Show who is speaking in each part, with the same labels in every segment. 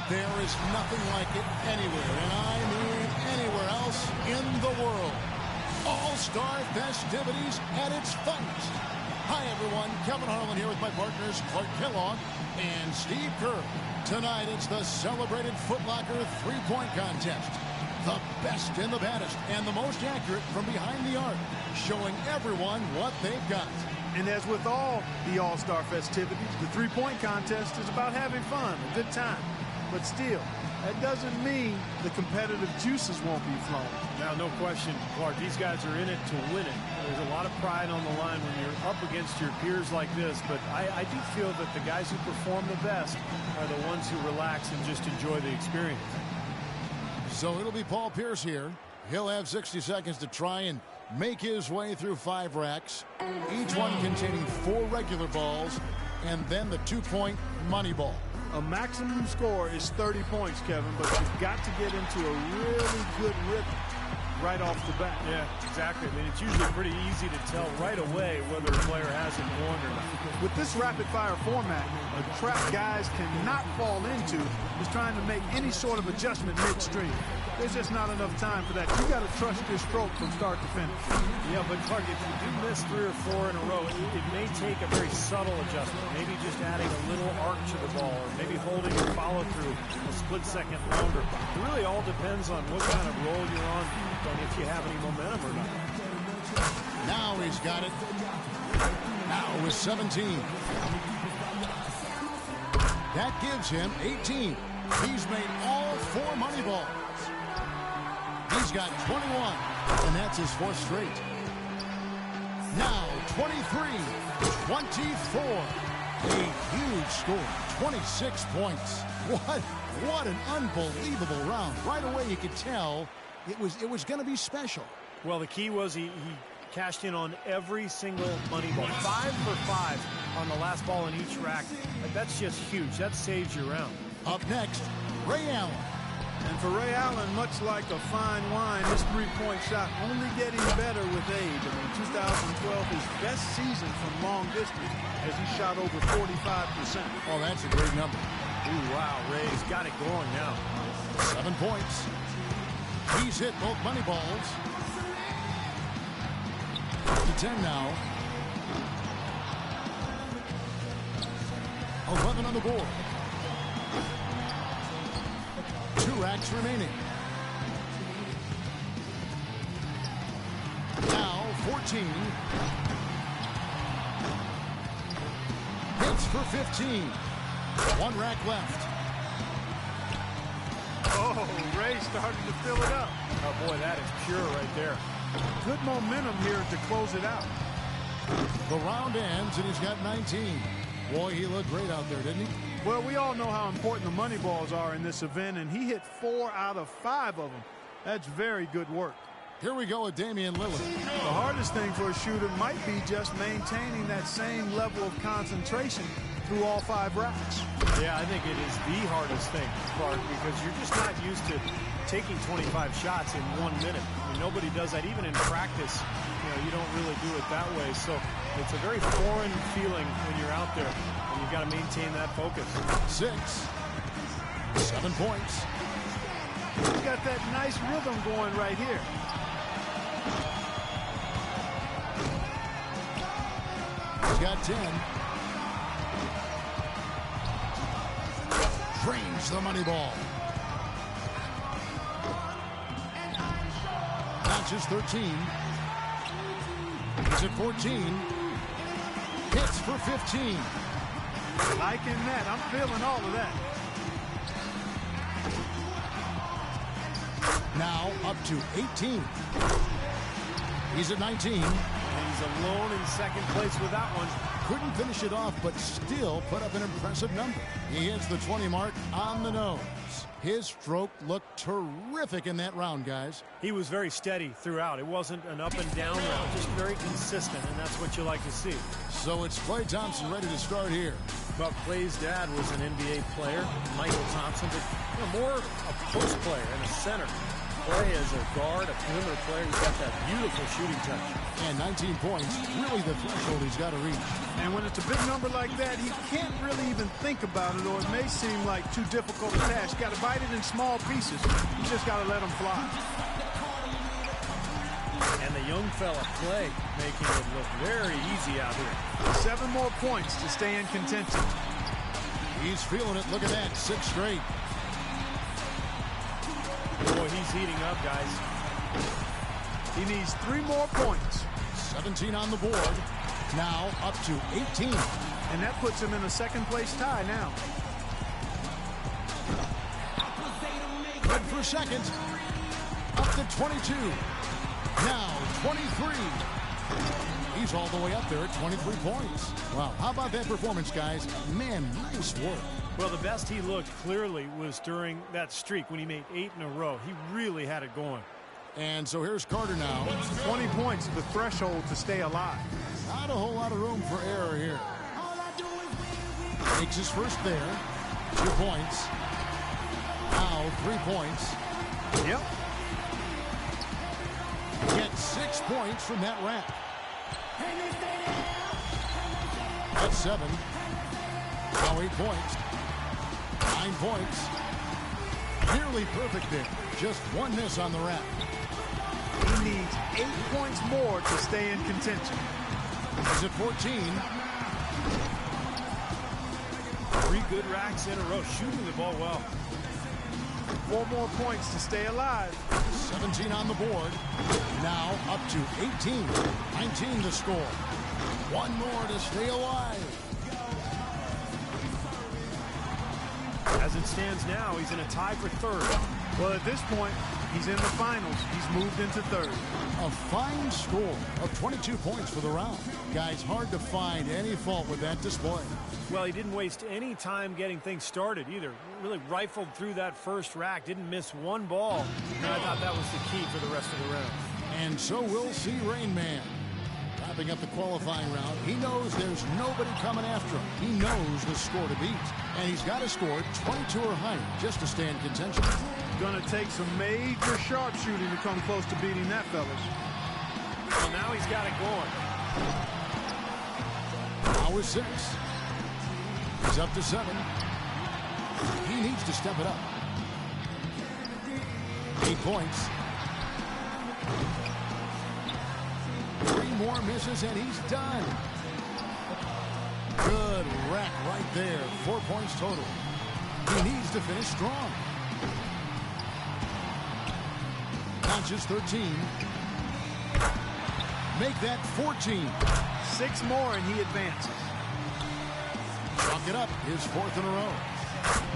Speaker 1: There is nothing like it anywhere, and I mean anywhere else in the world. All-Star festivities at its finest. Hi, everyone. Kevin Harlan here with my partners Clark Kellogg and Steve Kerr. Tonight, it's the celebrated Foot Locker three-point contest. The best and the baddest and the most accurate from behind the arc, showing everyone what they've got.
Speaker 2: And as with all the All-Star festivities, the three-point contest is about having fun, a good time. But still, that doesn't mean the competitive juices won't be flowing.
Speaker 3: Now, no question, Clark, these guys are in it to win it. There's a lot of pride on the line when you're up against your peers like this, but I do feel that the guys who perform the best are the ones who relax and just enjoy the experience.
Speaker 1: So it'll be Paul Pierce here. He'll have 60 seconds to try and make his way through 5 racks, each one containing 4 regular balls, and then the 2-point money ball.
Speaker 2: A maximum score is 30 points, Kevin, but you've got to get into a really good rhythm right off the bat.
Speaker 3: Yeah, exactly. I mean, it's usually pretty easy to tell right away whether a player has it won or not.
Speaker 2: With this rapid-fire format, a trap guys cannot fall into is trying to make any sort of adjustment midstream. There's just not enough time for that. You got to trust your stroke from start to finish.
Speaker 3: Yeah, but Clark, if you do miss 3 or 4 in a row, it may take a very subtle adjustment. Maybe just adding a little arc to the ball, or maybe holding a follow-through, a split-second rounder. It really all depends on what kind of roll you're on and if you have any momentum or not.
Speaker 1: Now he's got it. Now with 17. That gives him 18. He's made all 4 money balls. He's got 21, and that's his 4th straight. Now 23, 24. A huge score, 26 points. What an unbelievable round. Right away you could tell it was going to be special.
Speaker 3: Well, the key was he cashed in on every single money ball. 5 for 5 on the last ball in each rack. That's just huge. That saves your round.
Speaker 1: Up next, Ray Allen.
Speaker 2: And for Ray Allen, much like a fine wine, his three-point shot only getting better with age. I mean, 2012, his best season from long distance as he shot over 45%.
Speaker 1: Oh, that's a great number.
Speaker 3: Ooh, wow, Ray's got it going now.
Speaker 1: 7 points. He's hit both money balls. To 10 now. 11 on the board. 2 racks remaining. Now 14. Hits for 15. 1 rack left.
Speaker 2: Oh, Ray started to fill it up.
Speaker 3: Oh, boy, that is pure right there.
Speaker 2: Good momentum here to close it out.
Speaker 1: The round ends, and he's got 19. Boy, he looked great out there, didn't he?
Speaker 2: Well, we all know how important the money balls are in this event, and he hit 4 out of 5 of them. That's very good work.
Speaker 1: Here we go with Damian Lillard.
Speaker 2: The hardest thing for a shooter might be just maintaining that same level of concentration through all 5 racks.
Speaker 3: Yeah, I think it is the hardest thing, Clark, because you're just not used to taking 25 shots in 1 minute. I mean, nobody does that. Even in practice, you don't really do it that way. So it's a very foreign feeling when you're out there, and you've got to maintain that focus.
Speaker 1: 6. 7 points.
Speaker 2: He's got that nice rhythm going right here.
Speaker 1: He's got 10. Drains the money ball. Notches 13. He's at 14. Hits for 15.
Speaker 2: Liking that. I'm feeling all of that.
Speaker 1: Now up to 18. He's at 19.
Speaker 3: And he's alone in second place with that one.
Speaker 1: Couldn't finish it off, but still put up an impressive number. He hits the 20 mark on the nose. His stroke looked terrific in that round, guys.
Speaker 3: He was very steady throughout. It wasn't an up and down round, just very consistent, and that's what you like to see.
Speaker 1: So it's Klay Thompson ready to start here.
Speaker 3: Well, Klay's dad was an NBA player, Michael Thompson, but more a post player and a center. play as a guard, a perimeter player. He's got that beautiful shooting touch.
Speaker 1: And 19 points, really the threshold he's got to reach.
Speaker 2: And when it's a big number like that, he can't really even think about it, or it may seem like too difficult a task. Got to bite it in small pieces. You just got to let him fly.
Speaker 3: And the young fella Clay making it look very easy out here.
Speaker 2: 7 more points to stay in contention.
Speaker 1: He's feeling it. Look at that. 6 straight.
Speaker 3: Boy, he's heating up, guys.
Speaker 2: He needs 3 more points.
Speaker 1: 17 on the board. Now up to 18.
Speaker 2: And that puts him in a second-place tie now.
Speaker 1: Good for second. Up to 22. Now 23. He's all the way up there at 23 points. Wow, how about that performance, guys? Man, nice work.
Speaker 3: Well, the best he looked clearly was during that streak when he made 8 in a row. He really had it going.
Speaker 1: And so here's Carter now.
Speaker 2: 20 points is the threshold to stay alive.
Speaker 1: Not a whole lot of room for error here. Makes his first there. 2 points. Now 3 points.
Speaker 2: Yep.
Speaker 1: Gets 6 points from that rack. That's 7. Now 8 points. 9 points. Nearly perfect there. Just 1 miss on the rack.
Speaker 2: He needs 8 points more to stay in contention.
Speaker 1: He's at 14.
Speaker 3: 3 good racks in a row, shooting the ball well.
Speaker 2: 4 more points to stay alive.
Speaker 1: 17 on the board. Now up to 18. 19 to score. 1 more to stay alive.
Speaker 3: As it stands now, he's in a tie for 3rd.
Speaker 2: Well, at this point, he's in the finals. He's moved into 3rd.
Speaker 1: A fine score of 22 points for the round. Guys, hard to find any fault with that display.
Speaker 3: Well, he didn't waste any time getting things started either. Really rifled through that first rack. Didn't miss 1 ball. And I thought that was the key for the rest of the round.
Speaker 1: And so we'll see Rain Man. Wrapping up the qualifying round, he knows there's nobody coming after him. He knows the score to beat. And he's got to score 22 or higher just to stay in contention.
Speaker 2: Going to take some major sharpshooting to come close to beating that, fellas.
Speaker 3: Well, now he's got it going.
Speaker 1: Now is 6. He's up to 7. He needs to step it up. 8 points. 3 more misses and he's done. Good rack right there. 4 points total. He needs to finish strong. Notches 13. Make that 14.
Speaker 2: 6 more and he advances.
Speaker 1: Chalk it up, his 4th in a row.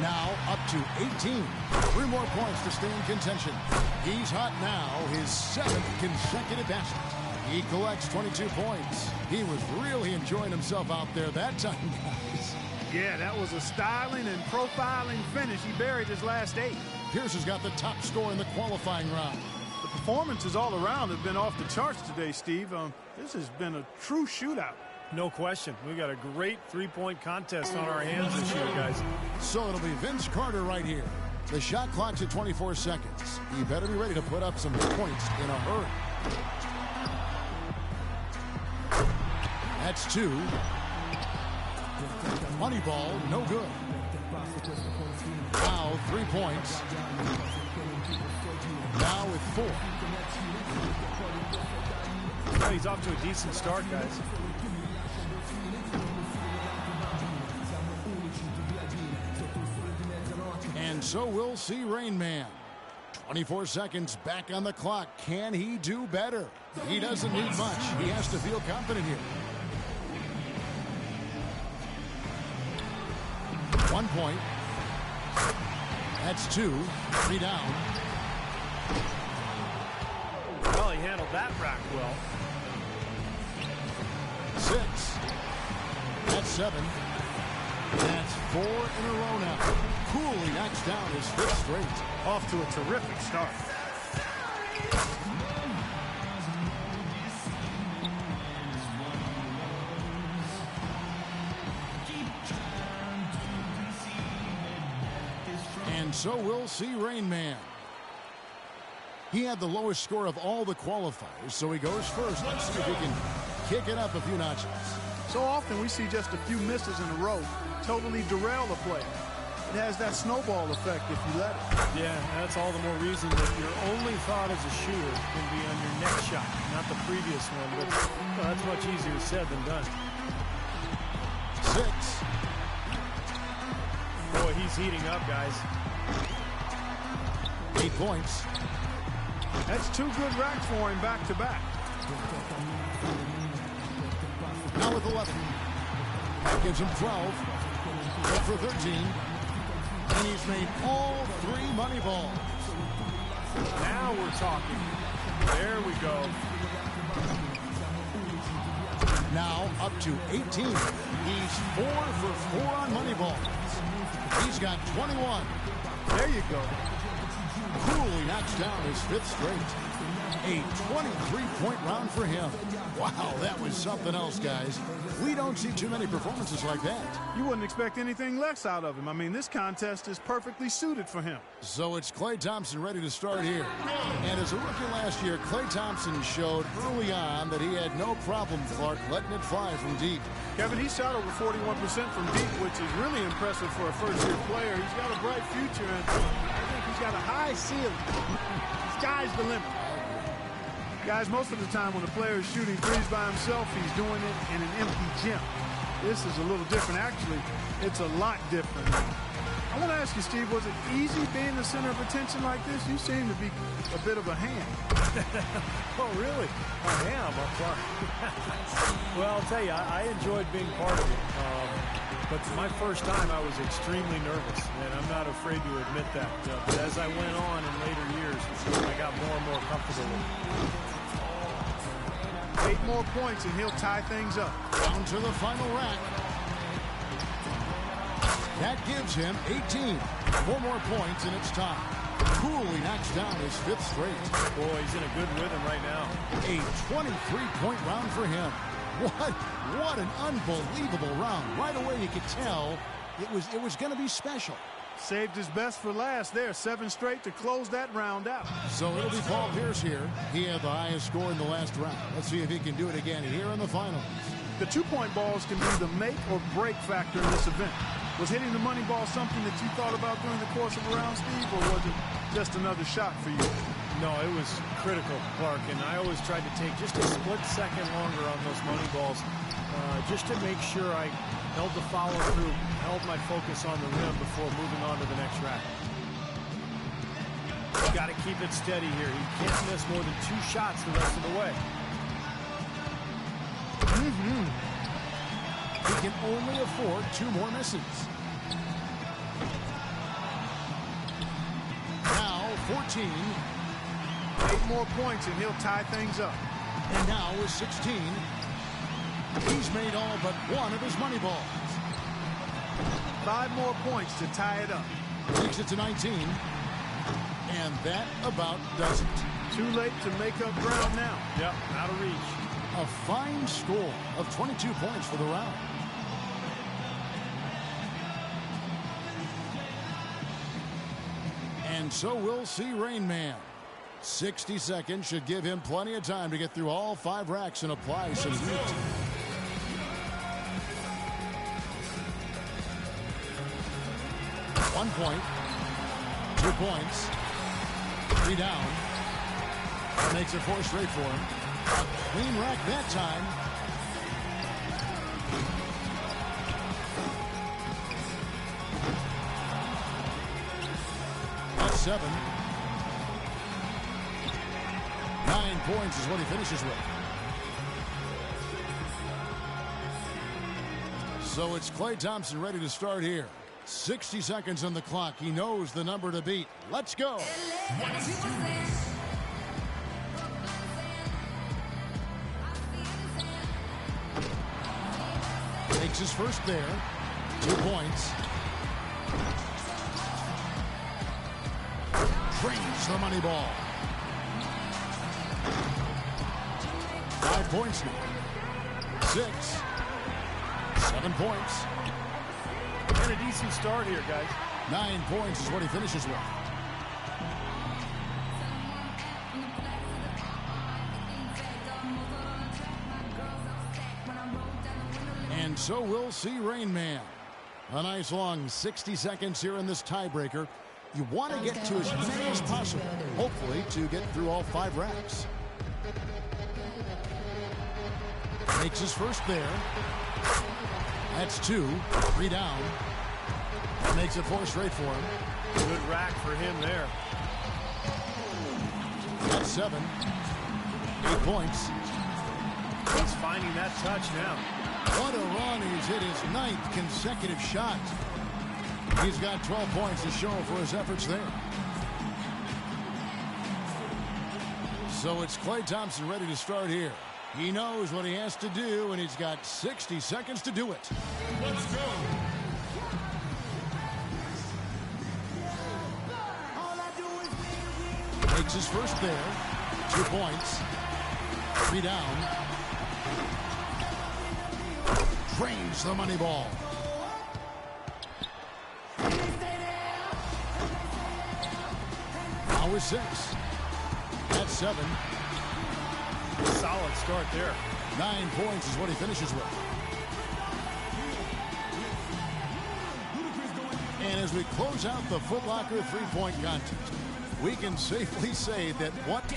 Speaker 1: Now up to 18. 3 more points to stay in contention. He's hot now, his 7th consecutive basket. He collects 22 points. He was really enjoying himself out there that time, guys.
Speaker 2: Yeah, that was a styling and profiling finish. He buried his last 8.
Speaker 1: Pierce has got the top score in the qualifying round.
Speaker 2: The performances all around have been off the charts today, Steve. This has been a true shootout.
Speaker 3: No question. We got a great 3-point contest on our hands this year, guys.
Speaker 1: So it'll be Vince Carter right here. The shot clock's at 24 seconds. He better be ready to put up some points in a hurry. That's 2. Money ball, no good. Now 3 points. Now with 4.
Speaker 3: Well, he's off to a decent start, guys.
Speaker 1: And so we'll see Rain Man. 24 seconds back on the clock. Can he do better? He doesn't need much. He has to feel confident here. 1 point. That's 2. 3 down.
Speaker 3: Well, he handled that rack well.
Speaker 1: 6. That's 7. That's 4 in a row now. Coolly knocks down his 5th straight.
Speaker 2: Off to a terrific start.
Speaker 1: And so we'll see Rain Man. He had the lowest score of all the qualifiers, so he goes first. Let's see if he can kick it up a few notches.
Speaker 2: So often we see just a few misses in a row totally derail a player. It has that snowball effect if you let it.
Speaker 3: Yeah, that's all the more reason that your only thought as a shooter can be on your next shot, not the previous one. But that's much easier said than done.
Speaker 1: 6.
Speaker 3: Boy, he's heating up, guys.
Speaker 1: 8 points.
Speaker 2: That's 2 good racks for him back-to-back.
Speaker 1: Now with 11. That gives him 12. Good for 13. And he's made all 3 money balls.
Speaker 3: Now we're talking. There we go.
Speaker 1: Now up to 18. He's 4 for 4 on money balls. He's got 21.
Speaker 2: There you go.
Speaker 1: Coolly knocks down his 5th straight. A 23-point round for him. Wow, that was something else, guys. We don't see too many performances like that.
Speaker 2: You wouldn't expect anything less out of him. I mean, this contest is perfectly suited for him.
Speaker 1: So it's Klay Thompson ready to start here. And as a rookie last year, Klay Thompson showed early on that he had no problem, Clark, letting it fly from deep.
Speaker 2: Kevin, he shot over 41% from deep, which is really impressive for a first-year player. He's got a bright future, and I think he's got a high ceiling. Sky's the limit. Guys, most of the time when a player is shooting threes by himself, he's doing it in an empty gym. This is a little different. Actually, it's a lot different. I want to ask you, Steve, was it easy being the center of attention like this? You seem to be a bit of a ham.
Speaker 3: Oh, really? A ham? Well, I'll tell you, I enjoyed being part of it. But my first time, I was extremely nervous, and I'm not afraid to admit that. But as I went on in later years, I got more and more comfortable with it.
Speaker 2: 8 more points, and he'll tie things up.
Speaker 1: Down to the final rack. That gives him 18. 4 more points, and it's time. Coolly knocks down his 5th straight.
Speaker 3: Boy, he's in a good rhythm right now.
Speaker 1: A 23-point round for him. What an unbelievable round. Right away you could tell it was going to be special.
Speaker 2: Saved his best for last there. 7 straight to close that round out.
Speaker 1: So it'll be Paul Pierce here. He had the highest score in the last round. Let's see if he can do it again here in the finals.
Speaker 2: The 2-point balls can be the make or break factor in this event. Was hitting the money ball something that you thought about during the course of a round, Steve, or was it just another shot for you?
Speaker 3: No, it was critical, Clark, and I always tried to take just a split second longer on those money balls just to make sure I held the follow through, held my focus on the rim before moving on to the next rack. Got to keep it steady here. He can't miss more than 2 shots the rest of the way.
Speaker 1: He can only afford 2 more misses. Now 14.
Speaker 2: 8 more points and he'll tie things up.
Speaker 1: And now with 16, he's made all but 1 of his money balls.
Speaker 2: 5 more points to tie it up.
Speaker 1: Takes it to 19. And that about does it.
Speaker 2: Too late to make up ground now.
Speaker 3: Yep, out of reach.
Speaker 1: A fine score of 22 points for the round. And so we'll see Rain Man. 60 seconds should give him plenty of time to get through all 5 racks and apply some heat. One point, 2 points, 3 down. That makes it 4 straight for him. A clean rack that time. That's 7. 9 points is what he finishes with. So it's Klay Thompson ready to start here. 60 seconds on the clock. He knows the number to beat. Let's go. Takes his first there. 2 points. Drains the money ball. 5 points now. 6. 7 points.
Speaker 3: And a decent start here, guys.
Speaker 1: 9 points is what he finishes with. And so we'll see Rain Man. A nice long 60 seconds here in this tiebreaker. You want to get to as many as possible, hopefully to get through all 5 reps. Makes his first there. That's 2. 3 down. Makes it 4 straight for him.
Speaker 3: Good rack for him there.
Speaker 1: That's 7. 8 points.
Speaker 3: He's finding that touch now.
Speaker 1: What a run. He's hit his 9th consecutive shot. He's got 12 points to show for his efforts there. So it's Klay Thompson ready to start here. He knows what he has to do, and he's got 60 seconds to do it.
Speaker 4: Let's go.
Speaker 1: Makes his first there. 2 points. 3 down. Drains the money ball. Now with 6. That's 7.
Speaker 3: Solid start there.
Speaker 1: 9 points is what he finishes with. And as we close out the Foot Locker three-point contest, we can safely say that what